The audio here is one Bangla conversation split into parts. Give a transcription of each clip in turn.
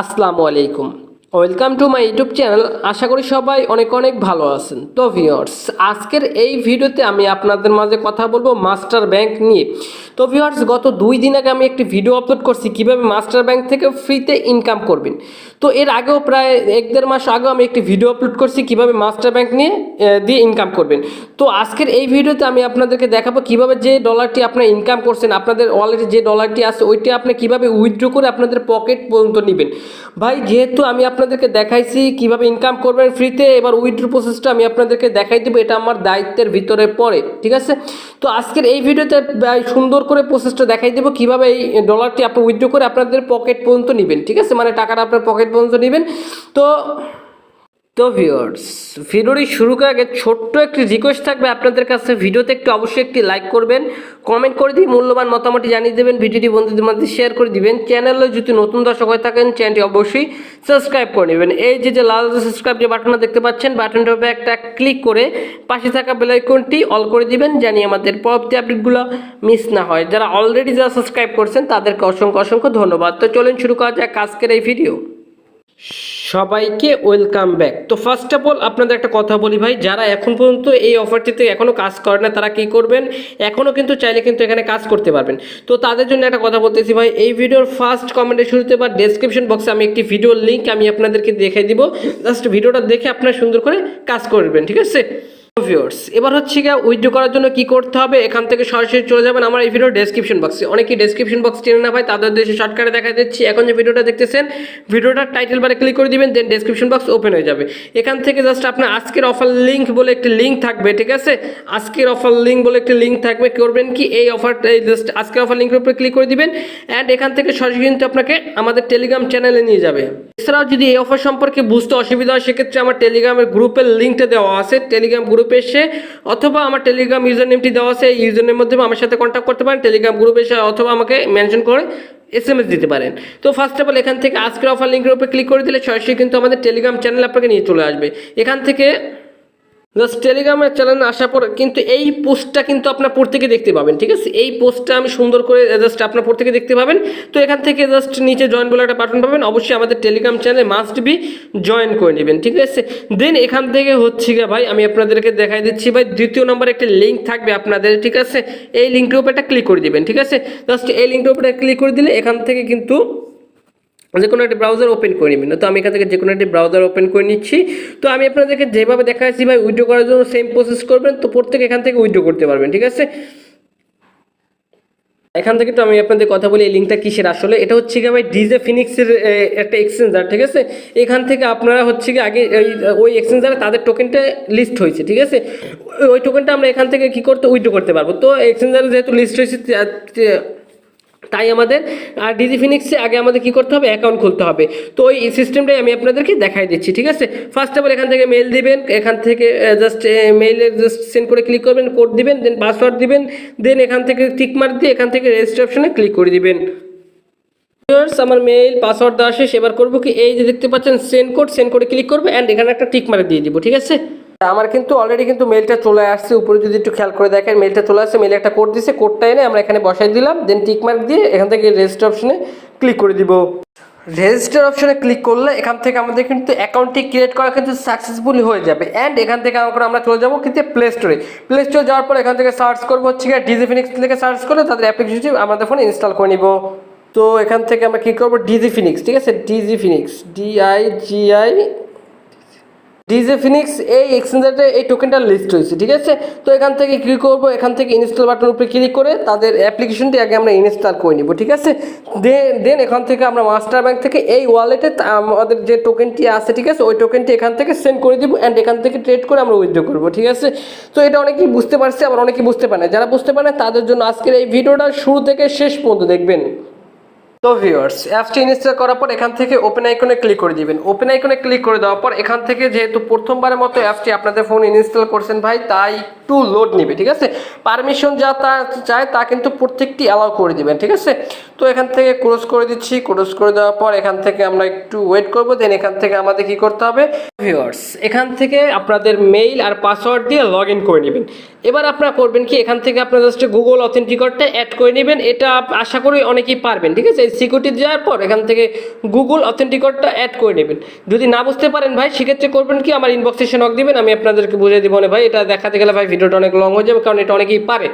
আসসালামু আলাইকুম, welcome to my YouTube channel. আশা করি সবাই অনেক অনেক ভালো আছেন। তো ভিউয়ার্স, আজকের এই ভিডিওতে আমি আপনাদের মাঝে কথা বলবো মাস্টার ব্যাংক নিয়ে। তো ভিউয়ার্স, গত 2 দিন আগে আমি একটি ভিডিও আপলোড করছি কিভাবে মাস্টার ব্যাংক থেকে ফ্রিতে ইনকাম করবেন। তো এর আগেও প্রায় 1-1.5 মাস আগেও আমি একটি ভিডিও আপলোড করছি কিভাবে মাস্টার ব্যাংক দিয়ে ইনকাম করবেন। তো আজকের এই ভিডিওতে আমি আপনাদেরকে দেখাবো কিভাবে যে ডলারটি আপনারা ইনকাম করছেন, আপনাদের ওয়ালেটে যে ডলারটি আছে ওইটি আপনি কিভাবে উইথড্র করে আপনাদের পকেট পর্যন্ত নেবেন। ভাই, যেহেতু আমি আপনাদেরকে দেখাইছি কিভাবে ইনকাম করবেন ফ্রিতে, এবার উইথড্র প্রসেসটা আমি আপনাদেরকে দেখাই দেবো, এটা আমার দায়িত্বের ভিতরে পড়ে, ঠিক আছে। তো আজকের এই ভিডিওতে সুন্দর করে প্রসেসটা দেখাই দেবো কিভাবে এই ডলারটি আপনি উইথড্র করে আপনাদের পকেট পর্যন্ত নেবেন, ঠিক আছে, মানে টাকাটা আপনার পকেট পর্যন্ত নেবেন। তো ভিউয়ার্স, ভিডিওটি শুরু করার আগে ছোট্ট একটি রিকোয়েস্ট থাকবে আপনাদের কাছে, ভিডিওতে একটু অবশ্যই একটি লাইক করবেন, কমেন্ট করে দিয়ে মূল্যবান মতামতটি জানিয়ে দেবেন, ভিডিওটি বন্ধুদের মধ্যে শেয়ার করে দিবেন। চ্যানেলে যদি নতুন দর্শক হয়ে থাকেন চ্যানেলটি অবশ্যই সাবস্ক্রাইব করে নেবেন। এই যে লাল সাবস্ক্রাইব যে বাটনটা দেখতে পাচ্ছেন, বাটনটার উপরে একটা ক্লিক করে পাশে থাকা বেল আইকনটি অল করে দিবেন, জানি আমাদের পরবর্তী আপডেটগুলো মিস না হয়। যারা অলরেডি সাবস্ক্রাইব করছেন তাদেরকে অসংখ্য অসংখ্য ধন্যবাদ। তো চলুন শুরু করা যাক আজকের এই ভিডিও। সবাইকে ওয়েলকাম ব্যাক। তো ফার্স্ট অফ অল আপনাদের একটা কথা বলি ভাই, যারা এখন পর্যন্ত এই অফারটিতে এখনও কাজ করে না তারা কী করবেন, এখনও কিন্তু চাইলে কিন্তু এখানে কাজ করতে পারবেন। তো তাদের জন্য একটা কথা বলতেছি ভাই, এই ভিডিওর ফার্স্ট কমেন্টের শুরুতে বা ডেসক্রিপশন বক্সে আমি একটি ভিডিওর লিঙ্ক আমি আপনাদেরকে দেখাই দিব, জাস্ট ভিডিওটা দেখে আপনারা সুন্দর করে কাজ করবেন, ঠিক আছে। ভিউয়ার্স, এবার হচ্ছে গিয়ে উইথড্র করার জন্য কি করতে হবে, এখান থেকে সরাসরি চলে যাবেন আমার এই ভিডিওর ডেসক্রিপশন বক্সে। অনেকেই ডেসক্রিপশন বক্স চেনে না ভাই, তাদের দেশে শর্টকাটে দেখা দিচ্ছি। এখন যে ভিডিওটা দেখতেছেন, ভিডিওটার টাইটেল বারে ক্লিক করে দিবেন, দেন ডেসক্রিপশন বক্স ওপেন হয়ে যাবে। এখান থেকে জাস্ট আপনার আজকের অফার লিঙ্ক বলে একটি লিঙ্ক থাকবে, ঠিক আছে, আজকের অফার লিঙ্ক বলে একটি লিঙ্ক থাকবে। করবেন কি, এই অফারটা জাস্ট আজকের অফার লিঙ্কের উপরে ক্লিক করে দিবেন, অ্যান্ড এখান থেকে সরাসরি কিন্তু আপনাকে আমাদের টেলিগ্রাম চ্যানেলে নিয়ে যাবে। এছাড়াও যদি এই অফার সম্পর্কে বুঝতে অসুবিধা হয় সেক্ষেত্রে আমার টেলিগ্রামের গ্রুপের লিঙ্কটা দেওয়া আছে, টেলিগ্রাম গ্রুপে এসে অথবা আমার টেলিগ্রাম ইউজার নেমটি দেওয়া আছে, এই ইউজার নেমের মাধ্যমে আমার সাথে কন্ট্যাক্ট করতে পারেন টেলিগ্রাম গ্রুপে এসে, অথবা আমাকে মেনশন করে SMS দিতে পারেন। তো ফার্স্ট অফ অল এখান থেকে আজকের অফার লিঙ্কের উপরে ক্লিক করে দিলে সরাসরি কিন্তু আমাদের টেলিগ্রাম চ্যানেল আপনাকে নিয়ে চলে আসবে। এখান থেকে জাস্ট টেলিগ্রামের চ্যানেলে আসার পর কিন্তু এই পোস্টটা কিন্তু আপনার প্রত্যেকে দেখতে পাবেন, ঠিক আছে। এই পোস্টটা আমি সুন্দর করে জাস্ট আপনার প্রত্যেকে দেখতে পাবেন। তো এখান থেকে জাস্ট নিচে জয়েন বলে একটা বাটন পাবেন, অবশ্যই আমাদের টেলিগ্রাম চ্যানেলে মাস্ট বি জয়েন করে নেবেন, ঠিক আছে। দেন এখান থেকে হচ্ছে গিয়ে ভাই আমি আপনাদেরকে দেখাই দিচ্ছি ভাই, দ্বিতীয় নম্বরে একটা লিঙ্ক থাকবে আপনাদের, ঠিক আছে। এই লিঙ্কের উপরে একটা ক্লিক করে দিবেন, ঠিক আছে। জাস্ট এই লিঙ্কের উপরে ক্লিক করে দিলে এখান থেকে কিন্তু যে কোনো একটি ব্রাউজার ওপেন করে নেবেন। তো আমি এখান থেকে যে কোনো একটি ব্রাউজার ওপেন করে নিচ্ছি। তো আমি আপনাদেরকে যেভাবে দেখাচ্ছি ভাই, উইথড্র করার জন্য সেম প্রসেস করবেন, তো প্রত্যেকে এখান থেকে উইথড্র করতে পারবেন, ঠিক আছে। এখান থেকে তো আমি আপনাদের কথা বলি এই লিঙ্কটা কিসের, আসলে এটা হচ্ছে কি ভাই ডিজে ফিনিক্সের একটা এক্সচেঞ্জার, ঠিক আছে। এখান থেকে আপনারা হচ্ছে কি আগে ওই এক্সচেঞ্জারে তাদের টোকেনটা লিস্ট হয়েছে, ঠিক আছে, ওই টোকেনটা আমরা এখান থেকে কী করতে উইথড্র করতে পারবো। তো এক্সচেঞ্জারে যেহেতু লিস্ট হয়েছে তাই আমাদের আর ডিজি ফিনিক্সে আগে আমাদের কী করতে হবে, অ্যাকাউন্ট খুলতে হবে। তো ওই সিস্টেমটাই আমি আপনাদেরকে দেখাই দিচ্ছি, ঠিক আছে। ফার্স্ট অফ অল এখান থেকে মেল দিবেন, এখান থেকে জাস্ট মেইলে জাস্ট সেন্ড করে ক্লিক করবেন, কোড দিবেন, দেন পাসওয়ার্ড দিবেন, দেন এখান থেকে টিক মার্ক দিয়ে এখান থেকে রেজিস্টার অপশনে ক্লিক করে দিবেন। আমার মেইল পাসওয়ার্ড দেওয়া শেষ। এবার করবো কি, এই যে দেখতে পাচ্ছেন সেন্ড করে ক্লিক করবো, অ্যান্ড এখানে একটা টিক মার্ক দিয়ে দিব, ঠিক আছে। আমার কিন্তু অলরেডি কিন্তু মেলটা চলে আসছে, উপরে যদি একটু খেয়াল করে দেখেন মেলটা চলে আসছে, মেলে একটা কোড দিচ্ছে, কোডটা এনে আমরা এখানে বসাই দিলাম, দেন টিক মার্ক দিয়ে এখান থেকে রেজিস্টার অপশনে ক্লিক করে দিব। রেজিস্টার অপশনে ক্লিক করলে এখান থেকে আমাদের কিন্তু অ্যাকাউন্টটি ক্রিয়েট করা কিন্তু সাকসেসফুলি হয়ে যাবে। অ্যান্ড এখান থেকে আমরা চলে যাবো কিন্তু প্লে স্টোরে যাওয়ার পর এখান থেকে সার্চ করবো হচ্ছে ডিজি ফিনিক্স থেকে সার্চ করে তাদের অ্যাপ্লিকেশনটি আমাদের ফোনে ইনস্টল করে নিব। তো এখান থেকে আমরা কী করবো, ডিজি ফিনিক্স, ঠিক আছে, ডিজি ফিনিক্স ডিজে ফিনিক্স এই এক্সচেঞ্জারে এই টোকেনটা লিস্ট হয়েছে, ঠিক আছে। তো এখান থেকে ক্লিক করবো, এখান থেকে ইনস্টল বাটনের উপরে ক্লিক করে তাদের অ্যাপ্লিকেশনটি আগে আমরা ইনস্টল করে নিব, ঠিক আছে। দেন এখান থেকে আমরা মাস্টার ব্যাংক থেকে এই ওয়ালেটে আমাদের যে টোকেনটি আছে, ঠিক আছে, ওই টোকেনটি এখান থেকে সেন্ড করে দিব, অ্যান্ড এখান থেকে ট্রেড করে আমরা উইথড্র করবো, ঠিক আছে। তো এটা অনেকেই বুঝতে পারছে, আবার অনেকেই বুঝতে পারে না। যারা বুঝতে পারে না তাদের জন্য আজকের এই ভিডিওটা শুরু থেকে শেষ পর্যন্ত দেখবেন। তো ভিউয়ার্স, অ্যাপসটি ইনস্টল করার পর এখান থেকে ওপেন আইকনে ক্লিক করে দিবেন। ওপেন আইকনে ক্লিক করে দেওয়ার পর এখান থেকে যেহেতু প্রথমবারের মতো অ্যাপসটি আপনাদের ফোন ইনস্টল করছেন ভাই, তাই একটু লোড নেবে, ঠিক আছে। পারমিশন যা তা চায় তা কিন্তু প্রত্যেকটি অ্যালাউ করে দিবেন, ঠিক আছে। তো এখান থেকে ক্লোজ করে দিচ্ছি। ক্লোজ করে দেওয়ার পর এখান থেকে আমরা একটু ওয়েট করবো, দেন এখান থেকে আমাদের কি করতে হবে ভিউয়ার্স, এখান থেকে আপনাদের মেইল আর পাসওয়ার্ড দিয়ে লগ ইন করে নেবেন। এবার আপনারা করবেন কি, এখান থেকে আপনারা জাস্ট গুগল অথেন্টিকেটরটা অ্যাড করে নেবেন। এটা আশা করি অনেকেই পারবেন, ঠিক আছে। এই সিকিউরিটি যাওয়ার পর এখান থেকে গুগল অথেন্টিকেটটা অ্যাড করে নেবেন। যদি না বুঝতে পারেন ভাই সেক্ষেত্রে করবেন কি, আমার ইনবক্সে এসে নক দিবেন, আমি আপনাদেরকে বুঝিয়ে দিব না ভাই, এটা দেখাতে গেলে ভাই ভিডিওটা অনেক লং হয়ে যাবে, কারণ এটা অনেকেই পারে।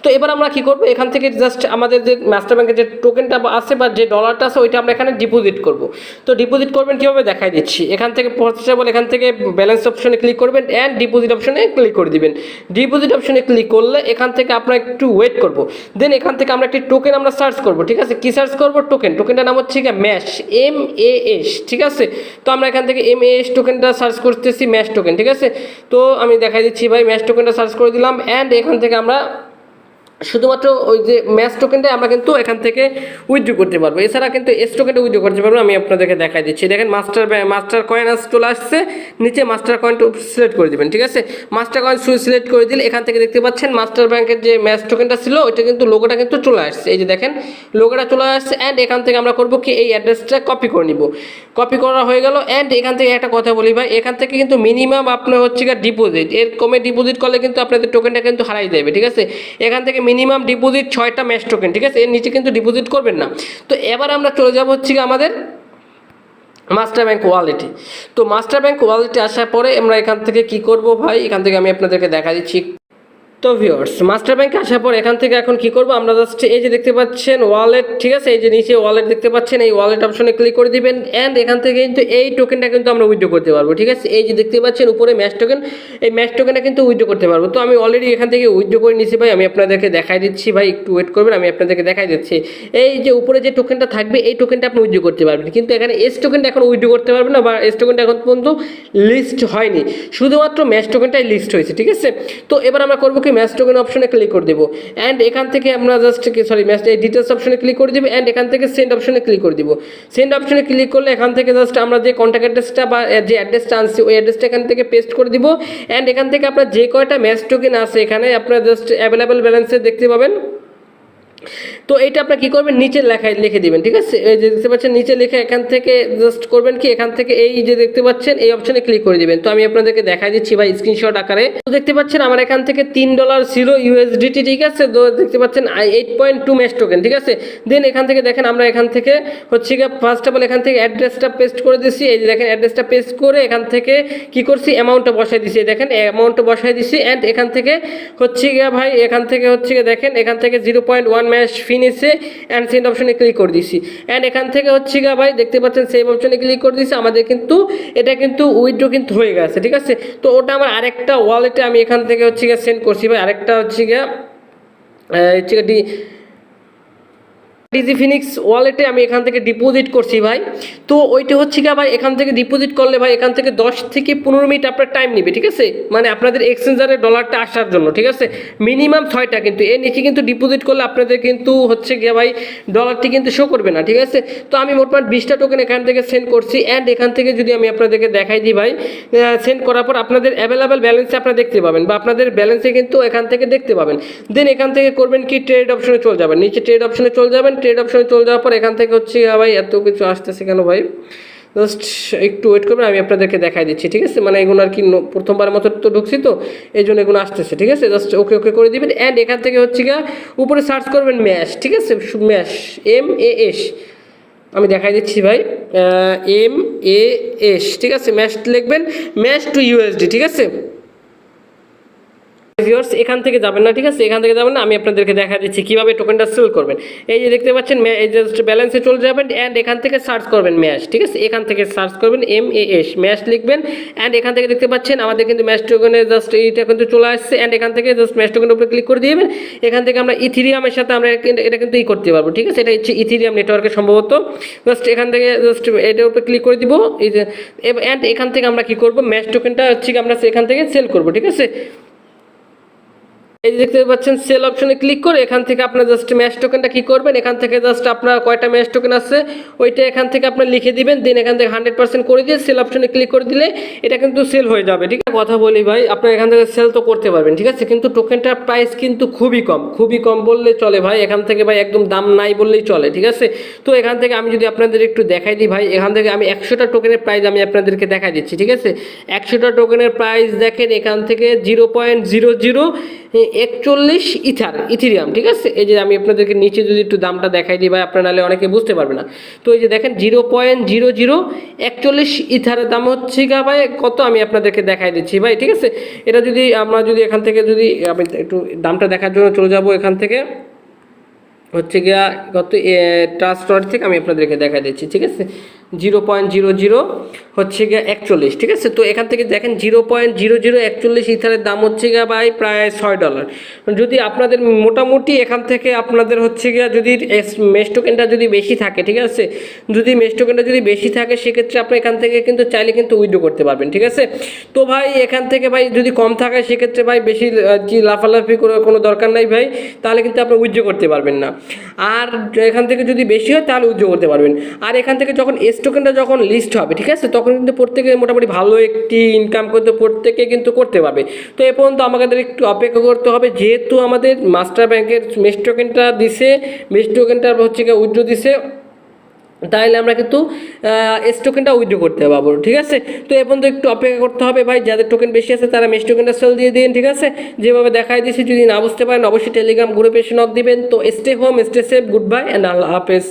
তো এবার আমরা কি করব, এখান থেকে জাস্ট আমাদের যে মাস্টার ব্যাংকের যে টোকেনটা আছে বা যে ডলারটা আছে ওইটা আমরা এখানে ডিপোজিট করব। তো ডিপোজিট করবেন কীভাবে দেখাই দিচ্ছি। এখান থেকে পসিবল এখান থেকে ব্যালেন্স অপশনে ক্লিক করবেন অ্যান্ড ডিপোজিট অপশনে ক্লিক করে দিবেন। ডিপোজিট অপশনে ক্লিক করলে এখান থেকে আমরা একটু ওয়েট করব, দেন এখান থেকে আমরা একটি টোকেন আমরা সার্চ করব। ঠিক আছে, কি সার্চ করব, টোকেনটার নাম হচ্ছে কি ম্যাশ, MAS। ঠিক আছে, তো আমরা এখান থেকে MAS টোকেনটা সার্চ করতেছি, ম্যাশ টোকেন। ঠিক আছে, তো আমি দেখাই দিচ্ছি ভাই, ম্যাশ টোকেনটা সার্চ করে দিলাম অ্যান্ড এখান থেকে আমরা শুধুমাত্র ওই যে ম্যাচ টোকেনটা আমরা কিন্তু এখান থেকে উইথড্র করতে পারবো, এছাড়া কিন্তু এস টোকেনটা উইথড্র করতে পারবো। আমি আপনাদেরকে দেখাই দিচ্ছি, দেখেন মাস্টার কয়েন চলে আসছে, নিচে মাস্টার কয়েনটা সিলেক্ট করে দেবেন। ঠিক আছে, মাস্টার কয়েন সিলেক্ট করে দিলে এখান থেকে দেখতে পাচ্ছেন মাস্টার ব্যাংকের যে ম্যাচ টোকেনটা ছিল ওইটা কিন্তু লোগোটা কিন্তু চলে আসছে, এই যে দেখেন লোগোটা চলে আসছে। অ্যান্ড এখান থেকে আমরা করবো কি, এই অ্যাড্রেসটা কপি করে নিব, কপি করা হয়ে গেল। অ্যান্ড এখান থেকে একটা কথা বলি ভাই, এখান থেকে কিন্তু মিনিমাম আপনার হচ্ছে গিয়ে ডিপোজিট, এর কমে ডিপোজিট করলে কিন্তু আপনাদের টোকেনটা কিন্তু হারাই যাবে। ঠিক আছে, এখান থেকে মিনিমাম ডিপোজিট 6টা ম্যাশ টোকেন। ঠিক আছে, এর নিচে কিন্তু ডিপোজিট করবেন না। তো এবার আমরা চলে যাব হচ্ছে গিয়ে আমাদের মাস্টার ব্যাংক ওয়ালেটে। তো মাস্টার ব্যাংক ওয়ালেটে আসার পরে আমরা এখান থেকে কি করব ভাই, এখান থেকে আমি আপনাদেরকে দেখা দিচ্ছি। তো ভিউয়ার্স, মাস্টার ব্যাংকে আসার পর এখান থেকে এখন কি করব, আমরা জাস্ট এই যে দেখতে পাচ্ছেন ওয়ালেট, ঠিক আছে, এই যে নিচে ওয়ালেট দেখতে পাচ্ছেন, এই ওয়ালেট অপশনে ক্লিক করে দিবেন। অ্যান্ড এখান থেকে কিন্তু এই টোকেনটা কিন্তু আমরা উইথড্র করতে পারবো। ঠিক আছে, এই যে দেখতে পাচ্ছেন উপরে ম্যাশ টোকেন, এই ম্যাশ টোকেনটা কিন্তু উইথড্র করতে পারবো। তো আমি অলরেডি এখান থেকে উইথড্র করে নিয়েছি ভাই, আমি আপনাদেরকে দেখাই দিচ্ছি ভাই, একটু ওয়েট করবেন, আমি আপনাদেরকে দেখাই দিচ্ছি। এই যে উপরে যে টোকেনটা থাকবে এই টোকেনটা আপনি উইথড্র করতে পারবেন, কিন্তু এখানে এস টোকেনটা এখন উইথড্র করতে পারবেন না, বা এস টোকেনটা এখন পর্যন্ত লিস্ট হয়নি, শুধুমাত্র ম্যাশ টোকেনটাই লিস্ট হয়েছে। ঠিক আছে, তো এবার আমরা করবো কি, ম্যাশ টোকেন অপশনে ক্লিক করে দেবো। অ্যান্ড এখান থেকে আমরা জাস্ট ম্যাচ এই ডিটেলস অপশনে ক্লিক করে দেবো। অ্যান্ড এখান থেকে সেন্ড অপশনে ক্লিক করে দিব। সেন্ড অপশনে ক্লিক করলে এখান থেকে জাস্ট আমরা যে কন্ট্যাক্ট অ্যাড্রেসটা বা যে অ্যাড্রেসটা আনছি ওই অ্যাড্রেসটা এখান থেকে পেস্ট করে দিব। অ্যান্ড এখান থেকে আপনার যে কয়টা ম্যাচ টোকেন আছে এখানে আপনার জাস্ট অ্যাভেলেবেল ব্যালেন্সে দেখতে পাবেন। তো এইটা আপনার কী করবেন, নিচে লিখে দিবেন। ঠিক আছে, এই যে দেখতে পাচ্ছেন নিচে লিখে এখান থেকে জাস্ট করবেন কি, এখান থেকে এই যে দেখতে পাচ্ছেন এই অপশনে ক্লিক করে দিবেন। তো আমি আপনাদেরকে দেখাই দিচ্ছি ভাই স্ক্রিনশট আকারে। তো দেখতে পাচ্ছেন আমার এখান থেকে $3 ছিল USDT। ঠিক আছে, তো দেখতে পাচ্ছেন 8.2 ম্যাশ টোকেন। ঠিক আছে, দেন এখান থেকে দেখেন আমরা এখান থেকে হচ্ছে গিয়ে ফার্স্ট অফ অল এখান থেকে অ্যাড্রেসটা পেস্ট করে দিচ্ছি। এই যে দেখেন অ্যাড্রেসটা পেস্ট করে এখান থেকে কি করছি, অ্যামাউন্টটা বসাই দিচ্ছি, দেখেন অ্যামাউন্টটা বসাই দিচ্ছি। অ্যান্ড এখান থেকে হচ্ছে গিয়ে ভাই এখান থেকে হচ্ছে গিয়ে দেখেন এখান থেকে 0.1 ম্যাশ ফি নিচ্ছে। অ্যান্ড সেন্ড অপশনে ক্লিক করে দিচ্ছি। অ্যান্ড এখান থেকে হচ্ছে গিয়ে ভাই দেখতে পাচ্ছেন সেভ অপশনে ক্লিক করে দিচ্ছি, আমাদের কিন্তু এটা কিন্তু উইথড্র কিন্তু হয়ে গেছে। ঠিক আছে, তো ওটা আমার আরেকটা ওয়ালেটে আমি এখান থেকে হচ্ছে গিয়ে সেন্ড করছি ভাই, আরেকটা হচ্ছে গিয়ে ডিজিফিনিক্স ওয়ালেটে আমি এখান থেকে ডিপোজিট করছি ভাই। তো ওইটা হচ্ছে কি ভাই, এখান থেকে ডিপোজিট করলে ভাই এখান থেকে 10 থেকে 15 মিনিট আপনার টাইম নেবে। ঠিক আছে, মানে আপনাদের এক্সচেঞ্জারে ডলারটা আসার জন্য। ঠিক আছে, মিনিমাম 6টা, কিন্তু এর নিচে কিন্তু ডিপোজিট করলে আপনাদের কিন্তু হচ্ছে গিয়ে ভাই ডলারটি কিন্তু শো করবে না। ঠিক আছে, তো আমি মোটমাট 20টা টোকেন এখান থেকে সেন্ড করছি। অ্যান্ড এখান থেকে যদি আমি আপনাদেরকে দেখাই দিই ভাই, সেন্ড করার পর আপনাদের অ্যাভেলেবেল ব্যালেন্সে আপনারা দেখতে পাবেন, বা আপনাদের ব্যালেন্সে কিন্তু এখান থেকে দেখতে পাবেন। দেন এখান থেকে করবেন কি, ট্রেড অপশনে চলে যাবেন, নিচে ট্রেড অপশনে চলে যাবেন। ট্রেড অপশনে চলে যাওয়ার পর এখান থেকে হচ্ছে ভাই এত কিছু আসতেছে কেন ভাই, জাস্ট একটু ওয়েট করবেন, আমি আপনাদেরকে দেখাই দিচ্ছি। ঠিক আছে, মানে এগুলো আর কি প্রথমবারের মতো তো ঢুকছি, তো এই জন্য এগুলো আসতেছে। ঠিক আছে, জাস্ট ওকে ওকে করে দিবেন। অ্যান্ড এখান থেকে হচ্ছে গিয়ে উপরে সার্চ করবেন ম্যাশ। ঠিক আছে, ম্যাশ MAS আমি দেখাই দিচ্ছি ভাই, MAS। ঠিক আছে, ম্যাশ লিখবেন, ম্যাশ টু USD। ঠিক আছে ভিউয়ার্স, এখান থেকে যাবেন না। ঠিক আছে, এখান থেকে যাবেন না, আমি আপনাদেরকে দেখা দিচ্ছি কীভাবে টোকেনটা সেল করবেন। এই যে দেখতে পাচ্ছেন এই জাস্ট ব্যালেন্সে চলে যাবেন। অ্যান্ড এখান থেকে সার্চ করবেন ম্যাশ। ঠিক আছে, এখান থেকে সার্চ করবেন MAS, ম্যাশ লিখবেন। অ্যান্ড এখান থেকে দেখতে পাচ্ছেন আমাদের কিন্তু ম্যাশ টোকেনের জাস্ট এইটা কিন্তু চলে আসছে। অ্যান্ড এখান থেকে জাস্ট ম্যাশ টোকেনের উপরে ক্লিক করে দিবেন। এখান থেকে আমরা ইথিরিয়ামের সাথে আমরা এটা কিন্তু করতে পারবো। ঠিক আছে, এটা হচ্ছে ইথিরিয়াম নেটওয়ার্কের সম্ভবত। জাস্ট এখান থেকে জাস্ট এটার উপরে ক্লিক করে দিব। এই যে অ্যান্ড এখান থেকে আমরা কী করবো, ম্যাশ টোকেনটা হচ্ছে আমরা এখান থেকে সেল করবো। ঠিক আছে, এই যে দেখতে পাচ্ছেন সেল অপশনে ক্লিক করে এখান থেকে আপনার জাস্ট ম্যাশ টোকেনটা কি করবেন, এখান থেকে জাস্ট আপনার কয়টা ম্যাশ টোকেন আছে ওইটা এখান থেকে আপনার লিখে দিবেন। দেন এখান থেকে 100% করে দিয়ে সেল অপশনে ক্লিক করে দিলে এটা কিন্তু সেল হয়ে যাবে। ঠিক আছে, কথা বলি ভাই, আপনার এখান থেকে সেল তো করতে পারবেন। ঠিক আছে, কিন্তু টোকেনটার প্রাইস কিন্তু খুবই কম বললে চলে ভাই, এখান থেকে ভাই একদম দাম নাই বললেই চলে। ঠিক আছে, তো এখান থেকে আমি যদি আপনাদের একটু দেখাই দিই ভাই, এখান থেকে আমি 100টা টোকেনের প্রাইস আমি আপনাদেরকে দেখাই দিচ্ছি। ঠিক আছে, 100টা টোকেনের প্রাইস দেখেন এখান থেকে 0.00 41 ইথেরিয়াম, ঠিক আছে। এই যে আমি আপনাদেরকে নিচে যদি একটু দামটা দেখাই দিই ভাই, আপনারা নাহলে অনেকে বুঝতে পারবে না। তো এই যে দেখেন 0.0041 ইথারের দাম হচ্ছে গা ভাই কত, আমি আপনাদেরকে দেখাই দিচ্ছি ভাই, ঠিক আছে। এটা যদি আমরা যদি এখান থেকে যদি আমি একটু দামটা দেখার জন্য চলে যাব এখান থেকে হচ্ছে গিয়া কত ট্রাস্ট ওয়ালেট থেকে আমি আপনাদেরকে দেখা দিচ্ছি, ঠিক আছে। 0.00 হচ্ছে গিয়া 41, ঠিক আছে। তো এখান থেকে দেখেন 0.0041 ইথারের দাম হচ্ছে গিয়া ভাই প্রায় $6। যদি আপনাদের মোটামুটি এখান থেকে আপনাদের হচ্ছে গিয়া যদি মেশ টোকেনটা যদি বেশি থাকে, ঠিক আছে, যদি মেশ টোকেনটা যদি বেশি থাকে সেক্ষেত্রে আপনি এখান থেকে কিন্তু চাইলে কিন্তু উইথড্র করতে পারবেন, ঠিক আছে। তো ভাই এখান থেকে ভাই যদি কম থাকে সেক্ষেত্রে ভাই বেশি কি লাফালাফি করার কোনো দরকার নাই ভাই, তাহলে কিন্তু আপনি উইথড্র করতে পারবেন না। আর এখান থেকে যদি বেশি হয় তাহলে উইথড্র করতে পারবেন। আর এখান থেকে যখন এস টোকেনটা যখন লিস্ট হবে, ঠিক আছে, তখন কিন্তু প্রত্যেকে মোটামুটি ভালো একটি ইনকাম করতে প্রত্যেকে কিন্তু করতে পারবে। তো এ পর্যন্ত আমাদের একটু অপেক্ষা করতে হবে, যেহেতু আমাদের মাস্টার ব্যাংকের মেশ টোকেনটা দিছে, মেশ টোকেনটা হচ্ছে গিয়ে উইথড্র দিছে, তাহলে আমরা কিন্তু এস টোকেনটা উইথড্র করতে পারবো, ঠিক আছে। তো এ পর্যন্ত একটু অপেক্ষা করতে হবে ভাই, যাদের টোকেন বেশি আছে তারা মেশ টোকেনটা সেল দিয়ে দিন, ঠিক আছে। যেভাবে দেখাই দিয়েছি, যদি না বুঝতে পারেন অবশ্যই টেলিগ্রাম গ্রুপে এসে নক দিবেন। তো stay home, stay safe, good bye and আল্লাহ হাফেজ।